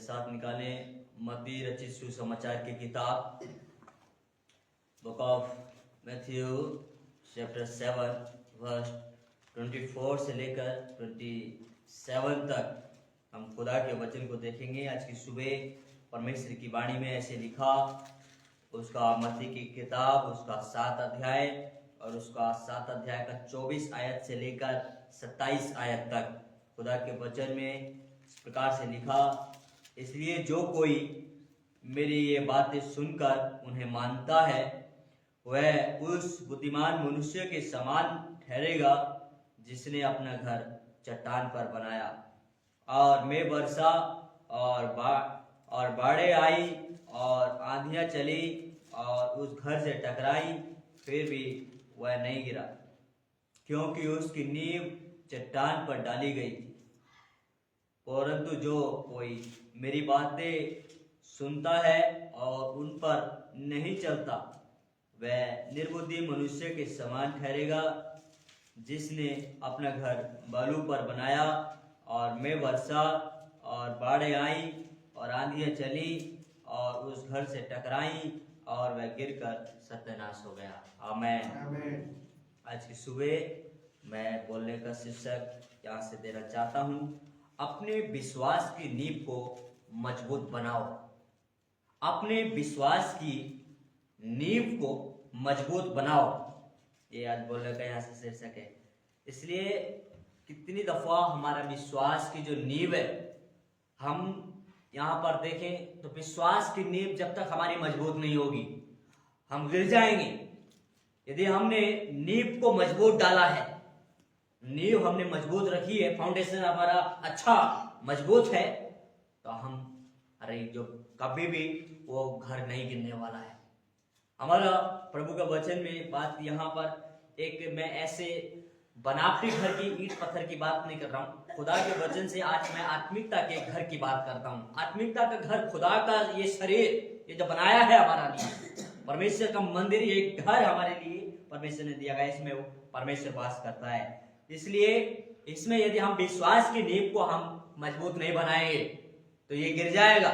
साथ निकालें मत्ती रचित सुसमाचार की किताब book of Matthew chapter 7 verse 24 से लेकर 27 तक हम खुदा के वचन को देखेंगे। आज की सुबह परमेश्वर की वाणी में ऐसे लिखा, उसका मत्ती की किताब उसका 7 अध्याय और उसका 7 अध्याय का 24 आयत से लेकर 27 आयत तक खुदा के वचन में इस प्रकार से लिखा, इसलिए जो कोई मेरी ये बातें सुनकर उन्हें मानता है वह उस बुद्धिमान मनुष्य के समान ठहरेगा जिसने अपना घर चट्टान पर बनाया और में वर्षा और बाढ़ें आई और आंधियां चली और उस घर से टकराई, फिर भी वह नहीं गिरा क्योंकि उसकी नींव चट्टान पर डाली गई थी। परंतु जो कोई मेरी बातें सुनता है और उन पर नहीं चलता वह निर्बुद्धि मनुष्य के समान ठहरेगा जिसने अपना घर बालू पर बनाया और में वर्षा और बाढ़ें आई और आंधियां चली और उस घर से टकराई और वह गिरकर सत्यानाश हो गया। आमीन। आज की सुबह मैं बोलने का शीर्षक यहाँ से देना चाहता हूँ, अपने विश्वास की नींव को मजबूत बनाओ। अपने विश्वास की नींव को मजबूत बनाओ, ये आज बोलने का यहाँ से शीर्षक है। इसलिए कितनी दफा हमारा विश्वास की जो नींव है, हम यहाँ पर देखें तो विश्वास की नींव जब तक हमारी मजबूत नहीं होगी हम गिर जाएंगे। यदि हमने नींव को मजबूत डाला है, नींव हमने मजबूत रखी है, फाउंडेशन हमारा अच्छा मजबूत है, तो हम जो कभी भी वो घर नहीं गिरने वाला है। हमारा प्रभु का वचन में बात यहाँ पर एक, मैं ऐसे बनावटी घर की ईंट पत्थर की बात नहीं कर रहा हूँ। खुदा के वचन से आज मैं आत्मिकता के घर की बात करता हूँ। आत्मिकता का घर, खुदा का ये शरीर, ये जो बनाया है हमारा लिए, परमेश्वर का मंदिर, ये घर हमारे लिए परमेश्वर ने दिया गया, इसमें वो परमेश्वर वास करता है। इसलिए इसमें यदि हम विश्वास की नींव को हम मजबूत नहीं बनाएंगे तो ये गिर जाएगा।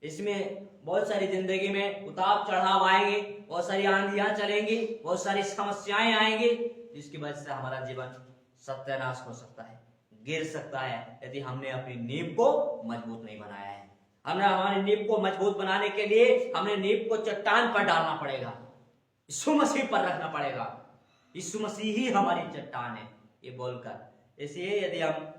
इसमें बहुत सारी जिंदगी में उतार चढ़ाव आएंगे, बहुत सारी आंधियां चलेंगी, बहुत सारी समस्याएं आएंगी, जिसकी वजह से हमारा जीवन सत्यानाश हो सकता है, गिर सकता है, यदि हमने अपनी नींव को मजबूत नहीं बनाया है। हमने हमारी नींव को मजबूत बनाने के लिए हमने नींव को चट्टान पर डालना पड़ेगा, यीशु मसीह पर रखना पड़ेगा। यीशु मसीह ही हमारी चट्टान है, ये बोलकर। इसलिए यदि हम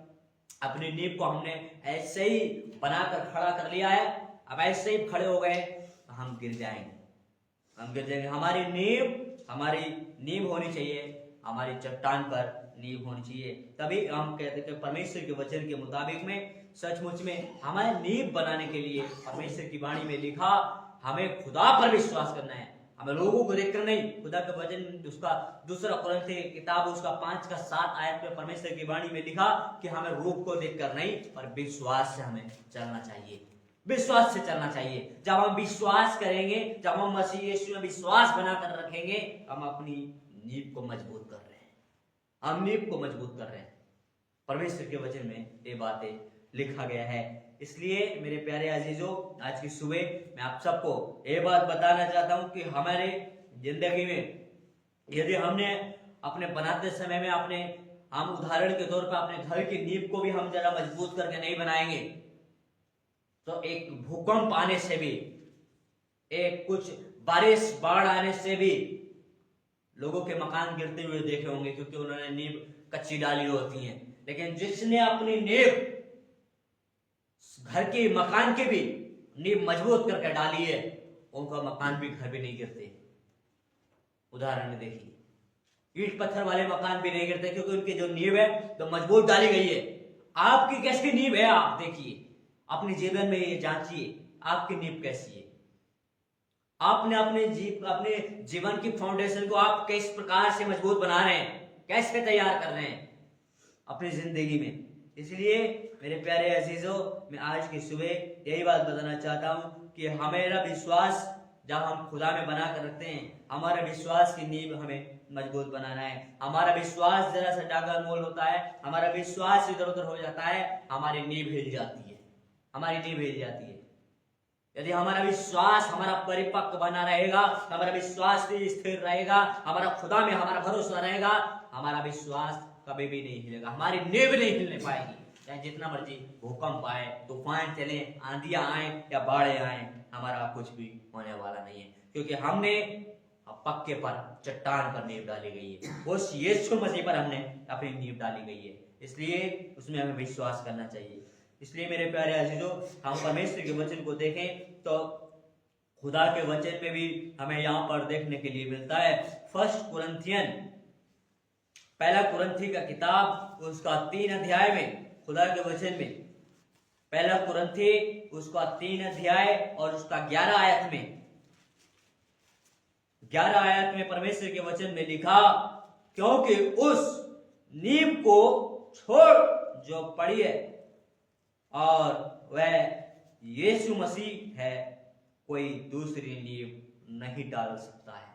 अपनी नींव को हमने ऐसे ही बनाकर खड़ा कर लिया है, अब ऐसे ही खड़े हो गए तो हम गिर जाएंगे, हम गिर जाएंगे। हमारी नींव होनी चाहिए, हमारी चट्टान पर नींव होनी चाहिए, तभी हम कहते हैं परमेश्वर के वचन के मुताबिक में सचमुच में हमारे नींव बनाने के लिए परमेश्वर की वाणी में लिखा, हमें खुदा पर विश्वास करना है, हमें लोगों को देखकर नहीं। खुदा का वचन उसका दूसरा कुरिन्थी किताब उसका 5:7 आयत में परमेश्वर की वाणी में लिखा कि हमें रूप को देखकर नहीं पर विश्वास से हमें चलना चाहिए, विश्वास से चलना चाहिए। जब हम विश्वास करेंगे, जब हम मसीह यीशु में विश्वास बनाकर रखेंगे, हम अपनी नींव को मजबूत कर रहे हैं, हम नींव को मजबूत कर रहे हैं। परमेश्वर के वचन में ये बातें लिखा गया है। इसलिए मेरे प्यारे अजीजों, आज की सुबह मैं आप सबको ये बात बताना चाहता हूं कि हमारे जिंदगी में यदि हमने अपने बनाते समय में हम उदाहरण के तौर पर अपने घर की नींव को भी हम जरा मजबूत करके नहीं बनाएंगे तो एक भूकंप आने से भी, एक कुछ बारिश बाढ़ आने से भी लोगों के मकान गिरते हुए देखे होंगे, क्योंकि उन्होंने नींव कच्ची डाली होती है। लेकिन जिसने अपनी नींव घर के मकान की भी नींव मजबूत करके डाली है, उनका मकान भी, घर भी नहीं गिरते। उदाहरण में देखिए, ईंट पत्थर वाले मकान भी नहीं गिरते क्योंकि उनकी जो नींव है तो मजबूत डाली गई है। आपकी कैसी नींव है, आप देखिए, अपने जीवन में ये जांचिए, आपकी नींव कैसी है। आपने अपने जीवन की फाउंडेशन को आप किस प्रकार से मजबूत बना रहे हैं, कैसे तैयार कर रहे हैं अपनी जिंदगी में। इसलिए मेरे प्यारे अजीजों, मैं आज की सुबह यही बात बताना चाहता हूं कि हमारा विश्वास जब हम खुदा में बना कर रखते हैं, हमारे विश्वास की नींव हमें मजबूत बनाना है। हमारा विश्वास जरा सा डागरमोल होता है, हमारा विश्वास इधर उधर हो जाता है, हमारी नींव हिल जाती है। हमारी नींव हिल जाती है। यदि हमारा विश्वास हमारा परिपक्व बना रहेगा, हमारा विश्वास भी स्थिर रहेगा, हमारा खुदा में हमारा भरोसा रहेगा, हमारा विश्वास कभी भी नहीं हिलेगा, हमारी नींव नहीं हिलने पाएगी। चाहे जितना मर्जी भूकंप आए, तूफान चले, आंधियां आए या बाढ़ें आए, हमारा कुछ भी होने वाला नहीं है, क्योंकि हमने पक्के पर, चट्टान पर नींव डाली गई है। उस यीशु मसीह पर हमने अपनी नींव डाली गई है, इसलिए उसमें हमें विश्वास करना चाहिए। इसलिए मेरे प्यारे अजीजों, हम परमेश्वर के वचन को देखें तो खुदा के वचन में भी हमें यहाँ पर देखने के लिए मिलता है। फर्स्ट कुरिन्थियन, पहला कुरिन्थी का किताब उसका 3 अध्याय में, खुदा के वचन में पहला कुरिन्थी उसका 3 अध्याय और उसका 11 आयत में, 11 आयत में परमेश्वर के वचन में लिखा, क्योंकि उस नींव को छोड़ जो पड़ी है और वह यीशु मसीह है, कोई दूसरी नींव नहीं डाल सकता है।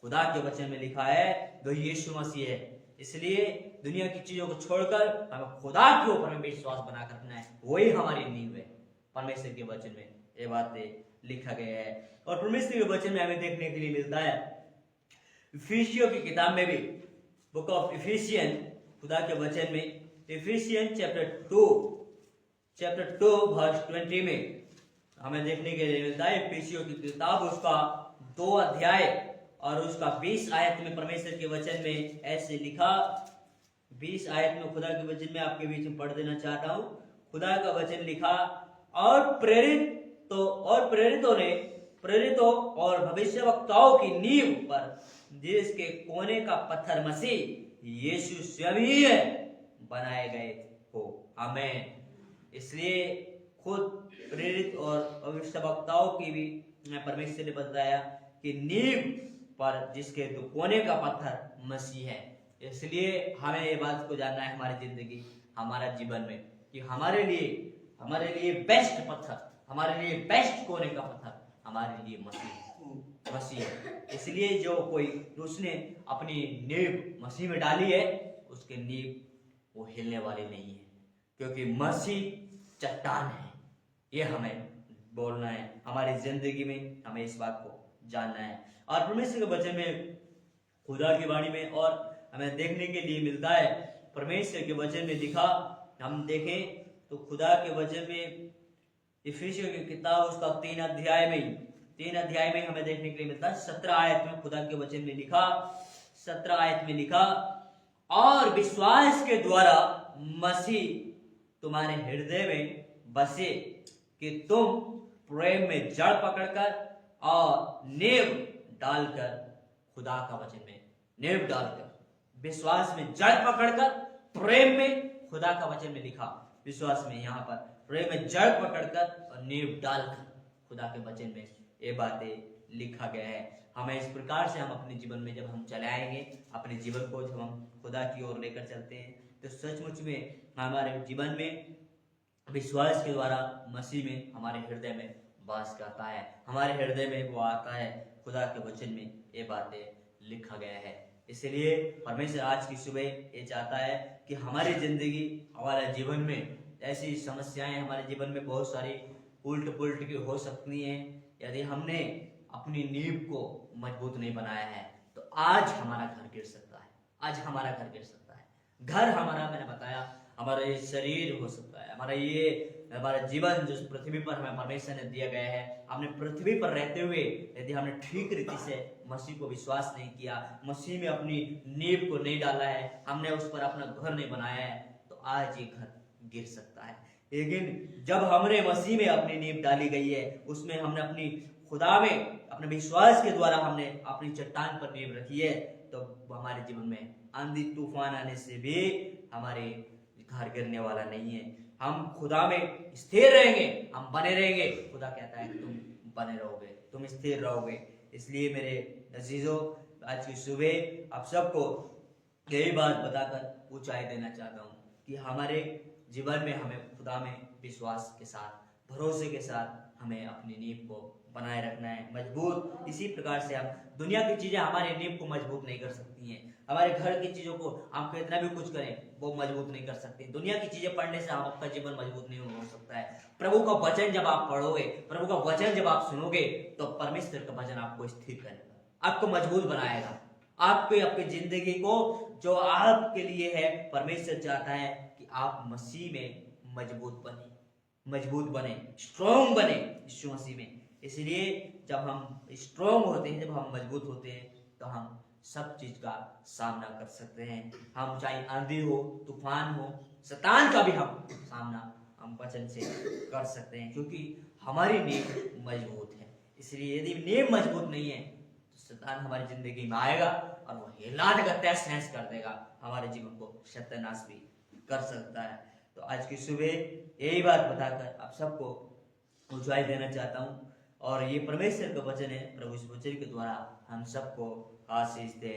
खुदा के वचन में लिखा है वो यीशु मसीह है, इसलिए दुनिया की चीजों को छोड़कर हमें खुदा के ऊपर में विश्वास बना कर रखना है, वही हमारी नींव है। परमेश्वर के वचन में ये बातें लिखा गया है और परमेश्वर के वचन में हमें देखने के लिए मिलता है। इफिसियों की किताब में भी, बुक ऑफ इफिसियन, खुदा के वचन में इफिसियन चैप्टर 2 वर्स 20 में हमें देखने के लिए मिलता है। इफिसियों की किताब उसका 2 अध्याय और उसका 20 आयत में परमेश्वर के वचन में ऐसे लिखा, 20 आयत में खुदा के वचन में आपके बीच में पढ़ देना चाहता हूं। खुदा का वचन लिखा, और प्रेरितों और भविष्यवक्ताओं की नींव पर, जिसके कोने का पत्थर मसीह यीशु स्वयं ही है, बनाए गए हो। आमीन। इसलिए खुद प्रेरित और भविष्यवक्ताओं की भी परमेश्वर ने बताया कि नींव पर जिसके तो कोने का पत्थर मसीह है। इसलिए हमें ये बात को जानना है हमारी जिंदगी, हमारा जीवन में, कि हमारे लिए बेस्ट पत्थर, हमारे लिए बेस्ट कोने का पत्थर हमारे लिए मसीह है। इसलिए जो कोई उसने अपनी नींव मसीह में डाली है, उसके नींव वो हिलने वाली नहीं है, क्योंकि मसीह चट्टान है। ये हमें बोलना है हमारी जिंदगी में, हमें इस बात को जानना है। और परमेश्वर के वचन में, खुदा की वाणी में और हमें देखने के लिए मिलता है। परमेश्वर के वचन में लिखा, हम देखें तो खुदा के वचन में इफिसियों की किताब उसका 3 अध्याय में हमें देखने के लिए मिलता है। 17 आयत में खुदा के वचन में लिखा, 17 आयत में लिखा, और विश्वास के द्वारा मसीह तुम्हारे हृदय में बसे, कि तुम प्रेम में जड़ पकड़कर और नींव डालकर, खुदा का वचन में नींव डालकर, विश्वास में जड़ पकड़कर, प्रेम में, खुदा का वचन में लिखा, विश्वास में, यहाँ पर प्रेम में जड़ पकड़कर और नींव डालकर, खुदा के वचन में ये बातें लिखा गया है। हमें इस प्रकार से हम अपने जीवन में जब हम चलाएंगे, अपने जीवन को जब हम खुदा की ओर लेकर चलते हैं, तो सचमुच में हमारे जीवन में विश्वास के द्वारा मसीह में हमारे हृदय में वास करता है, हमारे हृदय में वो आता है। खुदा के वचन में ये बातें लिखा गया है। इसलिए परमेश्वर आज की सुबह ये चाहता है कि हमारी जिंदगी, हमारे जीवन में ऐसी समस्याएं, हमारे जीवन में बहुत सारी उल्ट पुल्ट की हो सकती हैं। यदि हमने अपनी नींव को मजबूत नहीं बनाया है, तो आज हमारा घर गिर सकता है, आज हमारा घर गिर सकता है। घर हमारा, मैंने बताया, हमारा ये शरीर हो सकता है, हमारा जीवन जो पृथ्वी पर हमें परमेश्वर ने दिया गया है, हमने पृथ्वी पर रहते हुए यदि हमने ठीक रीति से मसीह को विश्वास नहीं किया, मसीह में अपनी नींव को नहीं डाला है, हमने उस पर अपना घर नहीं बनाया है, तो आज ये घर गिर सकता है। लेकिन जब हमने मसीह में अपनी नींव डाली गई है, उसमें हमने अपनी खुदा में अपने विश्वास के द्वारा हमने अपनी चट्टान पर नींव रखी है, तो हमारे जीवन में आंधी तूफान आने से भी हमारे घर गिरने वाला नहीं है। हम खुदा में स्थिर रहेंगे, हम बने रहेंगे। खुदा कहता है कि तुम बने रहोगे, तुम स्थिर रहोगे। इसलिए मेरे अजीजों, आज की सुबह आप सबको यही बात बताकर ऊंचाई देना चाहता हूँ कि हमारे जीवन में हमें खुदा में विश्वास के साथ, भरोसे के साथ हमें अपनी नींव को बनाए रखना है मजबूत। इसी प्रकार से हम दुनिया की चीजें हमारे नींव को मजबूत नहीं कर सकती हैं। हमारे घर की चीजों को आप कितना भी कुछ करें वो मजबूत नहीं कर सकते। दुनिया की चीजें पढ़ने से आपका जीवन मजबूत नहीं हो सकता है। प्रभु का वचन जब आप पढ़ोगे, प्रभु का वचन जब आप सुनोगे, तो परमेश्वर का वचन आपको स्थिर करेगा, आपको मजबूत बनाएगा। आपकी जिंदगी को जो आपके लिए है, परमेश्वर चाहता है कि आप मसीह में मजबूत बने, स्ट्रॉन्ग बने यीशु मसीह में। इसलिए जब हम स्ट्रॉन्ग होते हैं, जब हम मजबूत होते हैं, तो हम सब चीज का सामना कर सकते हैं। हम चाहे आंधी हो, तूफान हो, शैतान का भी हम सामना हम वचन से कर सकते हैं, क्योंकि हमारी नींव मजबूत है। इसलिए यदि नींव मजबूत नहीं है तो शैतान हमारी जिंदगी में आएगा और वो हिलाने का तहस नहस कर देगा, हमारे जीवन को सत्यानाश भी कर सकता है। तो आज की सुबह यही बात बताकर आप सबको ऊंचाई देना चाहता हूँ, और ये परमेश्वर का वचन है। प्रभु इस वचन के द्वारा हम सबको आशीष दे।